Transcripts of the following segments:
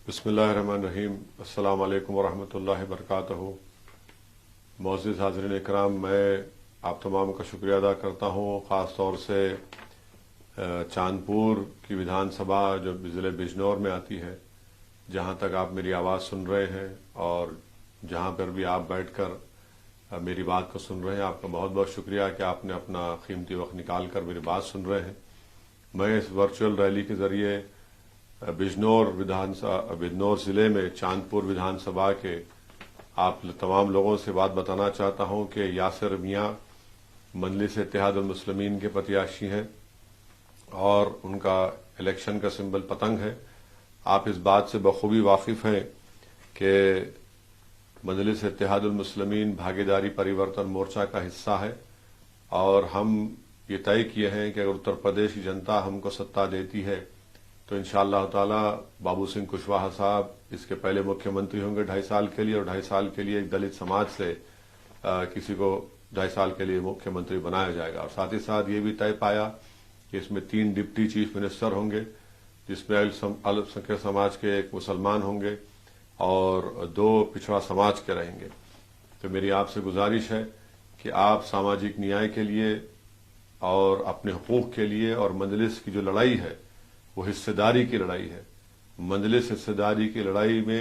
بسم اللہ الرحمن الرحیم۔ السلام علیکم ورحمۃ اللہ وبرکاتہ۔ معزز حاضرین اکرام، میں آپ تمام کا شکریہ ادا کرتا ہوں، خاص طور سے چاندپور کی ودھان سبھا جو ضلع بجنور میں آتی ہے، جہاں تک آپ میری آواز سن رہے ہیں اور جہاں پر بھی آپ بیٹھ کر میری بات کو سن رہے ہیں، آپ کا بہت بہت شکریہ کہ آپ نے اپنا قیمتی وقت نکال کر میری بات سن رہے ہیں۔ میں اس ورچوئل ریلی کے ذریعے بجنور ضلع میں چاندپور ودھان سبھا کے آپ تمام لوگوں سے بات بتانا چاہتا ہوں کہ یاسر میاں مجلس اتحاد المسلمین کے پتیاشی ہیں اور ان کا الیکشن کا سمبل پتنگ ہے۔ آپ اس بات سے بخوبی واقف ہیں کہ مجلس اتحاد المسلمین بھاگیداری پریورتن مورچہ کا حصہ ہے، اور ہم یہ طے کیے ہیں کہ اگر اتر پردیش کی جنتا ہم کو ستا دیتی ہے تو انشاءاللہ تعالی بابو سنگھ کشواہا صاحب اس کے پہلے مکھیہ منتری ہوں گے 2.5 سال کے لیے، اور 2.5 سال کے لیے ایک دلت سماج سے کسی کو 2.5 سال کے لیے مکھیہ منتری بنایا جائے گا۔ اور ساتھ ہی ساتھ یہ بھی طے پایا کہ اس میں 3 ڈپٹی چیف منسٹر ہوں گے، جس میں الپسنکھیک سماج کے 1 مسلمان ہوں گے اور 2 پچھڑا سماج کے رہیں گے۔ تو میری آپ سے گزارش ہے کہ آپ ساماجک نیائے کے لیے اور اپنے حقوق کے لیے، اور مجلس کی جو لڑائی ہے وہ حصہ داری کی لڑائی ہے، مجلس حصہ داری کی لڑائی میں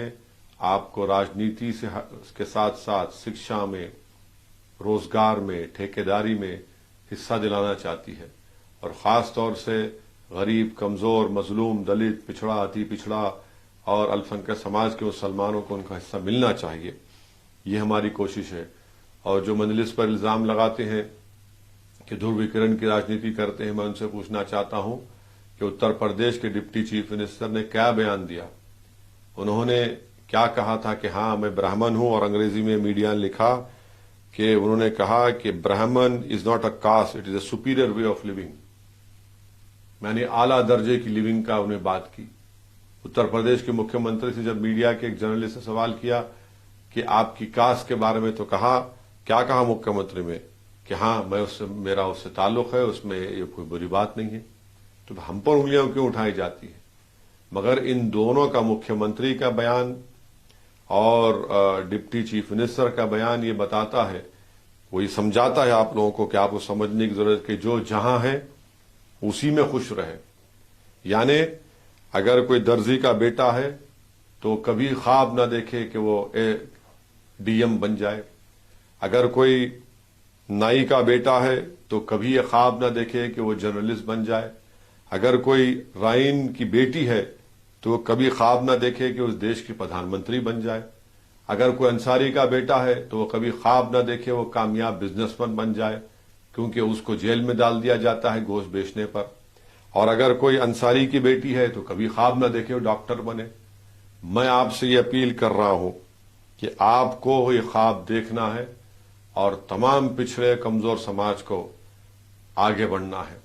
آپ کو راجنیتی سے کے ساتھ ساتھ شکشا میں، روزگار میں، ٹھیکیداری میں حصہ دلانا چاہتی ہے، اور خاص طور سے غریب، کمزور، مظلوم، دلت، پچھڑا، اتی پچھڑا اور الپسنکھیک سماج کے مسلمانوں کو ان کا حصہ ملنا چاہیے۔ یہ ہماری کوشش ہے۔ اور جو مجلس پر الزام لگاتے ہیں کہ دھرویکرن کی راجنیتی کرتے ہیں، میں ان سے پوچھنا چاہتا ہوں کہ اتر پردیش کے ڈپٹی چیف منسٹر نے کیا بیان دیا؟ انہوں نے کیا کہا تھا کہ ہاں میں برہمن ہوں، اور انگریزی میں میڈیا نے لکھا کہ انہوں نے کہا کہ Brahmin is not a caste, it is a superior way of living, میں نے اعلیٰ درجے کی لیونگ کا انہیں بات کی۔ اتر پردیش کے مکھیہ منتری سے جب میڈیا کے ایک جرنلسٹ نے سوال کیا کہ آپ کی کاسٹ کے بارے میں، تو کیا کہا مکھیہ منتری میں کہ ہاں میرا اس سے تعلق ہے، اس میں یہ کوئی بری بات نہیں ہے۔ تو ہم پر انگلیاں کیوں اٹھائی جاتی ہیں؟ مگر ان دونوں کا، مکھیہ منتری کا بیان اور ڈپٹی چیف منسٹر کا بیان، یہ بتاتا ہے، وہ یہ سمجھاتا ہے آپ لوگوں کو کہ آپ کو سمجھنے کی ضرورت کہ جو جہاں ہے اسی میں خوش رہے۔ یعنی اگر کوئی درزی کا بیٹا ہے تو کبھی خواب نہ دیکھے کہ وہ ڈی ایم بن جائے، اگر کوئی نائی کا بیٹا ہے تو کبھی یہ خواب نہ دیکھے کہ وہ جرنلسٹ بن جائے، اگر کوئی رائن کی بیٹی ہے تو وہ کبھی خواب نہ دیکھے کہ اس دیش کی پردھان منتری بن جائے، اگر کوئی انصاری کا بیٹا ہے تو وہ کبھی خواب نہ دیکھے وہ کامیاب بزنس مین بن جائے، کیونکہ اس کو جیل میں ڈال دیا جاتا ہے گوشت بیچنے پر، اور اگر کوئی انصاری کی بیٹی ہے تو کبھی خواب نہ دیکھے وہ ڈاکٹر بنے۔ میں آپ سے یہ اپیل کر رہا ہوں کہ آپ کو یہ خواب دیکھنا ہے اور تمام پچھڑے کمزور سماج کو آگے بڑھنا ہے۔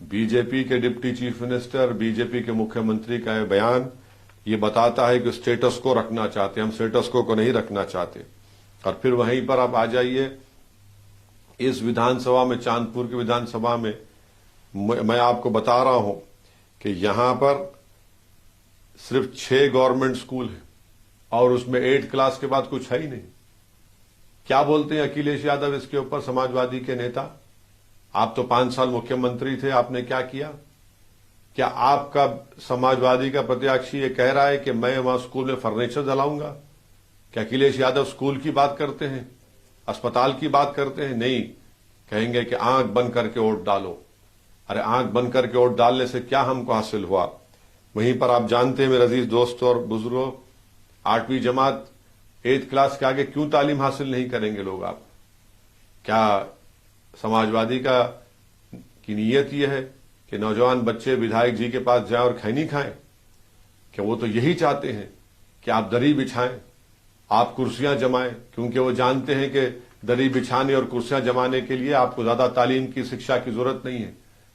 بی جے پی کے deputy chief minister, B J P کے مکھیہ منتری کا یہ بیان یہ بتاتا ہے کہ اسٹیٹس کو رکھنا چاہتے ہیں، ہم اسٹیٹس کو نہیں رکھنا چاہتے۔ اور پھر وہیں پر آپ آ جائیے، اس ودھان سبھا میں، چاندپور کی ودھان سبھا میں، میں آپ کو بتا رہا ہوں کہ یہاں پر صرف 6 گورنمنٹ سکول ہیں، اور اس میں 8 کلاس کے بعد کچھ ہے ہی نہیں۔ کیا بولتے ہیں اکھلیش یادو اس کے اوپر، سماجوادی کے نیتا؟ آپ تو 5 سال مکھیہ منتری تھے، آپ نے کیا کیا؟ کیا آپ کا سماجوادی کا پرتیاکشی یہ کہہ رہا ہے کہ میں وہاں اسکول میں فرنیچر جلاؤں گا؟ کیا اکھلیش یادو اسکول کی بات کرتے ہیں، اسپتال کی بات کرتے ہیں؟ نہیں، کہیں گے کہ آنکھ بند کر کے ووٹ ڈالو۔ ارے آنکھ بند کر کے ووٹ ڈالنے سے کیا ہم کو حاصل ہوا؟ وہیں پر آپ جانتے ہیں میرے عزیز دوستوں اور بزرگوں، 8ویں جماعت 8 کلاس کے آگے کیوں تعلیم حاصل نہیں کریں گے لوگ؟ آپ کیا سماجوادی کی نیت یہ ہے کہ نوجوان بچے ودھائک جی کے پاس جائیں اور کھینی کھائیں؟ کہ وہ تو یہی چاہتے ہیں کہ آپ دری بچھائیں، آپ کرسیاں جمائیں، کیونکہ وہ جانتے ہیں کہ دری بچھانے اور کرسیاں جمانے کے لیے آپ کو زیادہ تعلیم کی، شکشا کی ضرورت نہیں ہے۔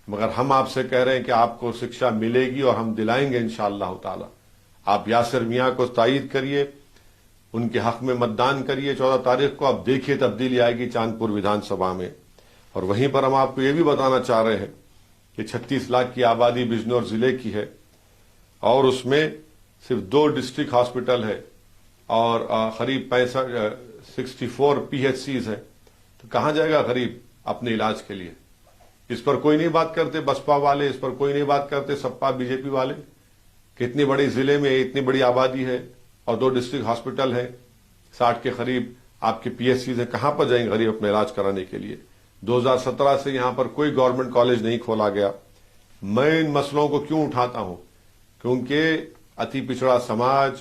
مگر ہم آپ سے کہہ رہے ہیں کہ آپ کو شکشا ملے گی، اور ہم دلائیں گے انشاءاللہ تعالی۔ آپ یاسر میاں کو تائید کریے، ان کے حق میں متدان کریے 14 تاریخ کو، آپ دیکھیے تبدیلی آئے گی چاندپور ودھان سبھا میں۔ اور وہیں پر ہم آپ کو یہ بھی بتانا چاہ رہے ہیں کہ 36 لاکھ کی آبادی بجنور ضلع کی ہے، اور اس میں صرف 2 ڈسٹرکٹ ہاسپٹل ہے اور قریب 64 PHCs ہیں، تو کہاں جائے گا غریب اپنے علاج کے لیے؟ اس پر کوئی نہیں بات کرتے بسپا والے، اس پر کوئی نہیں بات کرتے سپا BJP والے کہ اتنی بڑی ضلع میں اتنی بڑی آبادی ہے اور 2 ڈسٹرکٹ ہاسپٹل ہیں، 60 کے قریب آپ کے PHCs ہیں، کہاں پر جائیں گے غریب اپنے علاج کرانے کے لیے؟ 2017 سے یہاں پر کوئی گورنمنٹ کالج نہیں کھولا گیا۔ میں ان مسئلوں کو کیوں اٹھاتا ہوں؟ کیونکہ اتی پچھڑا سماج،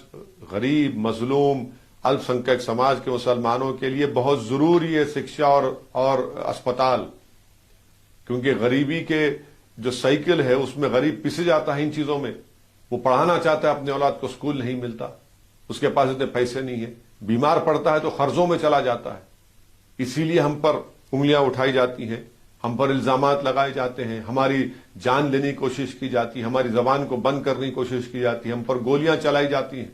غریب، مظلوم، الپ سنکھیک سماج کے مسلمانوں کے لیے بہت ضروری ہے شکشا اور اسپتال، کیونکہ غریبی کے جو سائیکل ہے اس میں غریب پس جاتا ہے ان چیزوں میں۔ وہ پڑھانا چاہتا ہے اپنے اولاد کو، اسکول نہیں ملتا، اس کے پاس اتنے پیسے نہیں ہیں، بیمار پڑتا ہے تو قرضوں میں چلا جاتا ہے۔ اسی لیے ہم پر انگلیاں اٹھائی جاتی ہیں، ہم پر الزامات لگائے جاتے ہیں، ہماری جان لینے کی کوشش کی جاتی ہے، ہماری زبان کو بند کرنے کی کوشش کی جاتی ہے، ہم پر گولیاں چلائی جاتی ہیں۔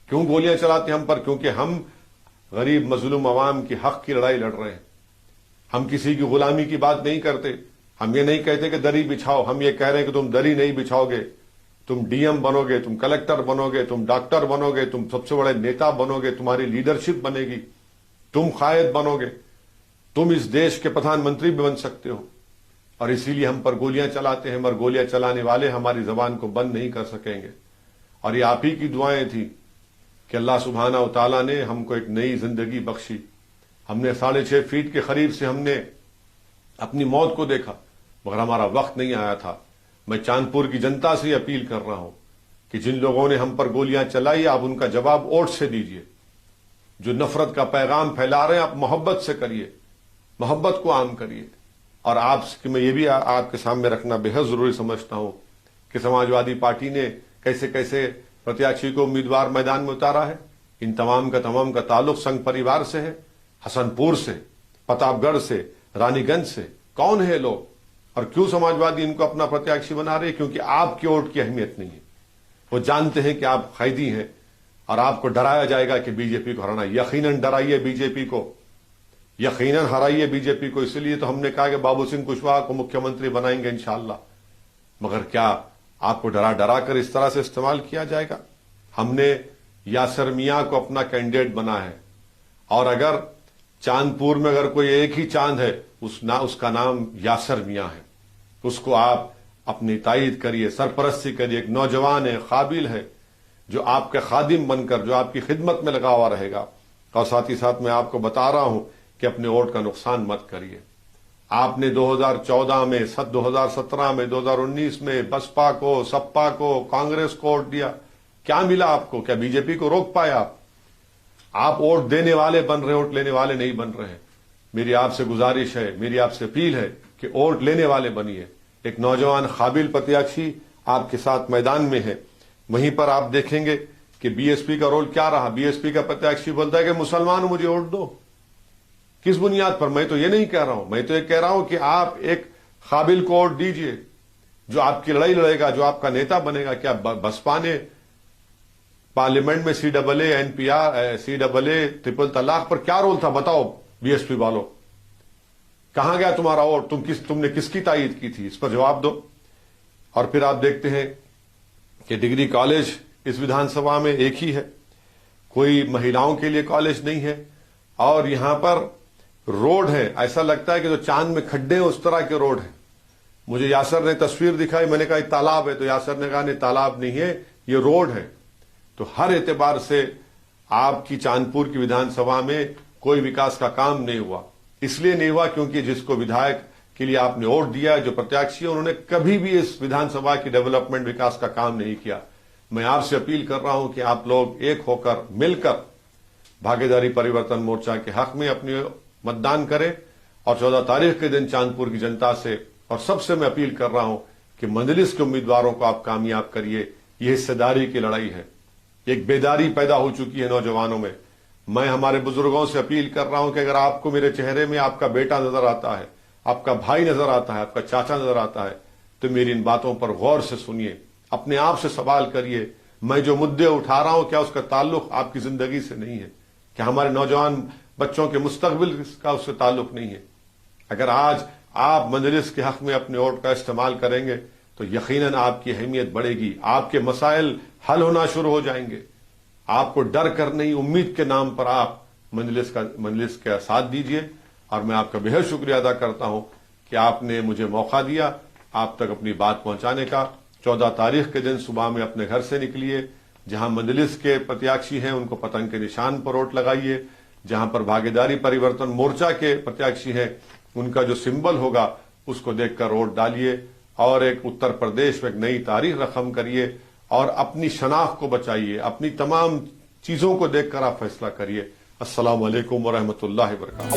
کیوں گولیاں چلاتے ہیں ہم پر؟ کیونکہ ہم غریب مظلوم عوام کی حق کی لڑائی لڑ رہے ہیں۔ ہم کسی کی غلامی کی بات نہیں کرتے، ہم یہ نہیں کہتے کہ دری بچھاؤ، ہم یہ کہہ رہے ہیں کہ تم دری نہیں بچھاؤ گے، تم DM بنو گے، تم کلکٹر بنو گے، تم ڈاکٹر بنو گے، تم سب سے بڑے نیتا بنو گے، تمہاری لیڈرشپ بنے گی، تم قائد بنو گے، تم اس دیش کے پردھان منتری بھی بن سکتے ہو۔ اور اسی لیے ہم پر گولیاں چلاتے ہیں، مگر گولیاں چلانے والے ہماری زبان کو بند نہیں کر سکیں گے۔ اور یہ آپ ہی کی دعائیں تھیں کہ اللہ سبحانہ و تعالیٰ نے ہم کو ایک نئی زندگی بخشی۔ ہم نے 6.5 فیٹ کے قریب سے ہم نے اپنی موت کو دیکھا، مگر ہمارا وقت نہیں آیا تھا۔ میں چاندپور کی جنتا سے اپیل کر رہا ہوں کہ جن لوگوں نے ہم پر گولیاں چلائی، آپ ان کا جواب ووٹ سے دیجئے۔ جو نفرت کا پیغام پھیلا رہے ہیں، آپ محبت سے کریے، محبت کو عام کریے۔ اور میں یہ بھی آپ کے سامنے رکھنا بے حد ضروری سمجھتا ہوں کہ سماجوادی پارٹی نے کیسے کیسے پرتیاشی کو امیدوار میدان میں اتارا ہے۔ ان تمام کا تعلق سنگھ پریوار سے ہے، حسن پور سے، پرتاپ گڑھ سے، رانی گنج سے۔ کون ہے لوگ اور کیوں سماجوادی ان کو اپنا پرتیاشی بنا رہے؟ کیونکہ آپ کے ووٹ کی اہمیت نہیں ہے۔ وہ جانتے ہیں کہ آپ قیدی ہیں اور آپ کو ڈرایا جائے گا کہ BJP کو ہرانا۔ یقیناً ڈرائیے BJP کو، یقیناً ہرائیے BJP کو۔ اس لیے تو ہم نے کہا کہ بابو سنگھ کشواہا کو مکھیہ منتری بنائیں گے انشاءاللہ۔ مگر کیا آپ کو ڈرا کر اس طرح سے استعمال کیا جائے گا؟ ہم نے یاسر میاں کو اپنا کینڈیڈیٹ بنا ہے، اور اگر چاندپور میں اگر کوئی ایک ہی چاند ہے اس کا نام یاسر میاں ہے۔ اس کو آپ اپنی تائید کریے، سرپرستی کریے۔ ایک نوجوان ہے، قابل ہے، جو آپ کے خادم بن کر، جو آپ کی خدمت میں لگا ہوا رہے گا۔ اور ساتھ ہی ساتھ میں آپ کو بتا رہا ہوں کہ اپنے ووٹ کا نقصان مت کریے۔ آپ نے 2014 میں، 2017 میں، 2019 میں بسپا کو، سپا کو، کانگریس کو ووٹ دیا۔ کیا ملا آپ کو؟ کیا BJP کو روک پائے آپ ووٹ دینے والے بن رہے، ووٹ لینے والے نہیں بن رہے۔ میری آپ سے گزارش ہے، میری آپ سے اپیل ہے کہ ووٹ لینے والے بنیے۔ ایک نوجوان قابل پرتیاشی آپ کے ساتھ میدان میں ہے۔ وہیں پر آپ دیکھیں گے کہ BSP کا رول کیا رہا۔ BSP کا پرتیاشی بولتا ہے کہ مسلمان مجھے ووٹ دو۔ کس بنیاد پر؟ میں تو یہ نہیں کہہ رہا ہوں، میں تو یہ کہہ رہا ہوں کہ آپ ایک قابل کو ووٹ دیجئے جو آپ کی لڑائی لڑے گا، جو آپ کا نیتا بنے گا۔ کیا بسپا نے پارلیمنٹ میں CAA، NPR، CAA، ٹرپل طلاق پر کیا رول تھا؟ بتاؤ BSP والوں، کہاں گیا تمہارا ووٹ؟ تم نے کس کی تائید کی تھی؟ اس پر جواب دو۔ اور پھر آپ دیکھتے ہیں کہ ڈگری کالج اس ویدھان سبھا میں ایک ہی ہے، کوئی مہیلاؤں کے لیے کالج نہیں ہے۔ اور یہاں پر روڈ ہے، ایسا لگتا ہے کہ جو چاند میں کھڈے ہیں اس طرح کے روڈ ہیں۔ مجھے یاسر نے تصویر دکھائی، میں نے کہا یہ تالاب ہے، تو یاسر نے کہا نہیں تالاب نہیں ہے، یہ روڈ ہے۔ تو ہر اعتبار سے آپ کی چاندپور کی ویدھان سبھا میں کوئی وکاس کا کام نہیں ہوا۔ اس لیے نہیں ہوا کیونکہ جس کو ودھائک کے لیے آپ نے ووٹ دیا، جو پرتیاشی، انہوں نے کبھی بھی اس ویدھان سبھا کی ڈیولپمنٹ وکاس کا کام نہیں کیا۔ میں آپ سے اپیل کر رہا ہوں کہ آپ لوگ ایک ہو کر، مل کر بھاگیداری پریورتن مورچہ کے حق میں اپنی متدان کریں، اور 14 تاریخ کے دن چاندپور کی جنتا سے اور سب سے میں اپیل کر رہا ہوں کہ مجلس کے امیدواروں کو آپ کامیاب کریے۔ یہ حصہ داری کی لڑائی ہے، ایک بیداری پیدا ہو چکی ہے نوجوانوں میں۔ میں ہمارے بزرگوں سے اپیل کر رہا ہوں کہ اگر آپ کو میرے چہرے میں آپ کا بیٹا نظر آتا ہے، آپ کا بھائی نظر آتا ہے، آپ کا چاچا نظر آتا ہے، تو میری ان باتوں پر غور سے سنیے، اپنے آپ سے سوال کریے، میں جو مدعے اٹھا رہا ہوں کیا اس کا تعلق آپ کی زندگی سے نہیں ہے؟ کیا ہمارے نوجوان بچوں کے مستقبل کا اس سے تعلق نہیں ہے؟ اگر آج آپ مجلس کے حق میں اپنے ووٹ کا استعمال کریں گے تو یقیناً آپ کی اہمیت بڑھے گی، آپ کے مسائل حل ہونا شروع ہو جائیں گے۔ آپ کو ڈر کر نہیں، امید کے نام پر آپ مجلس کا ساتھ دیجئے، اور میں آپ کا بہت شکریہ ادا کرتا ہوں کہ آپ نے مجھے موقع دیا آپ تک اپنی بات پہنچانے کا۔ 14 تاریخ کے دن صبح میں اپنے گھر سے نکلیے، جہاں مجلس کے پرتیاکشی ہیں ان کو پتنگ کے نشان پر ووٹ لگائیے، جہاں پر بھاگیداری پریورتن مورچہ کے پرتیاکشی ہیں ان کا جو سمبل ہوگا اس کو دیکھ کر ووٹ ڈالیے، اور ایک اتر پردیش میں ایک نئی تاریخ رقم کریے، اور اپنی شناخت کو بچائیے، اپنی تمام چیزوں کو دیکھ کر آپ فیصلہ کریے۔ السلام علیکم ورحمۃ اللہ وبرکاتہ۔